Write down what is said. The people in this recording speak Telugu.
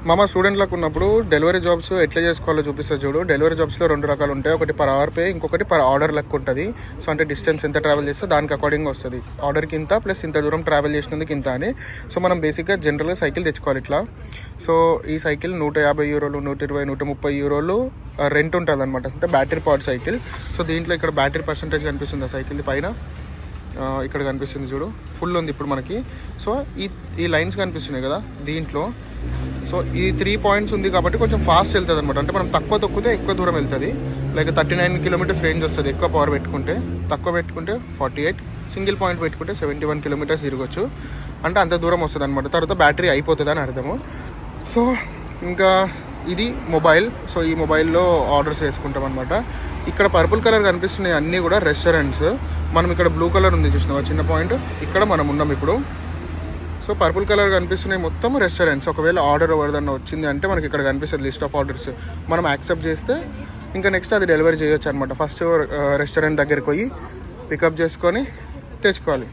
మామ స్టూడెంట్లకు ఉన్నప్పుడు డెలివరీ జాబ్స్ ఎట్లా చేసుకోవాలో చూపిస్తారు చూడు. డెలివరీ జాబ్స్లో 2 రకాలు ఉంటాయి. ఒకటి పర్ అవర్ పే, ఇంకొకటి పర్ ఆర్డర్ లెక్క ఉంటుంది. సో అంటే డిస్టెన్స్ ఎంత ట్రావెల్ చేస్తే దానికి అకార్డింగ్ వస్తుంది. ఆర్డర్కి ఇంత ప్లస్ ఇంత దూరం ట్రావెల్ చేసినందుకు ఇంత అని. సో మనం బేసిక్గా జనరల్గా సైకిల్ తెచ్చుకోవాలి ఇట్లా. సో ఈ సైకిల్ 150 యూరోలు, 120, 130 యూరోలు రెంట్ ఉంటుంది అనమాట. అంటే బ్యాటరీ పవర్డ్ సైకిల్. సో దీంట్లో ఇక్కడ బ్యాటరీ పర్సంటేజ్ కనిపిస్తుంది ఆ సైకిల్ పైన, ఇక్కడ కనిపిస్తుంది చూడు, ఫుల్ ఉంది ఇప్పుడు మనకి. సో ఈ లైన్స్ కనిపిస్తున్నాయి కదా దీంట్లో. సో ఈ 3 పాయింట్స్ ఉంది కాబట్టి కొంచెం ఫాస్ట్ వెళ్తుంది అనమాట. అంటే మనం తక్కువ తొక్కితే ఎక్కువ దూరం వెళ్తుంది. లైక్ 39 కిలోమీటర్స్ రేంజ్ వస్తుంది ఎక్కువ పవర్ పెట్టుకుంటే. తక్కువ పెట్టుకుంటే 48, సింగిల్ పాయింట్ పెట్టుకుంటే 71 కిలోమీటర్స్ తిరగచ్చు. అంటే అంత దూరం వస్తుంది అనమాట. తర్వాత బ్యాటరీ అయిపోతుంది అని అర్థము. సో ఇంకా ఇది మొబైల్. సో ఈ మొబైల్లో ఆర్డర్స్ చేసుకుంటాం అనమాట. ఇక్కడ పర్పుల్ కలర్ కనిపిస్తున్నాయి అన్నీ కూడా రెస్టారెంట్స్. మనం ఇక్కడ బ్లూ కలర్ ఉంది చూసినావా చిన్న పాయింట్, ఇక్కడ మనం ఉన్నాం ఇప్పుడు. సో పర్పుల్ కలర్ కనిపిస్తున్నాయి మొత్తం రెస్టారెంట్స్. ఒకవేళ ఆర్డర్ ఎవరిదన్నా వచ్చింది అంటే మనకి ఇక్కడ కనిపిస్తుంది లిస్ట్ ఆఫ్ ఆర్డర్స్. మనం యాక్సెప్ట్ చేస్తే ఇంకా నెక్స్ట్ అది డెలివరీ చేయొచ్చు అనమాట. ఫస్ట్ రెస్టారెంట్ దగ్గరికి పోయి పికప్ చేసుకొని తెచ్చుకోవాలి.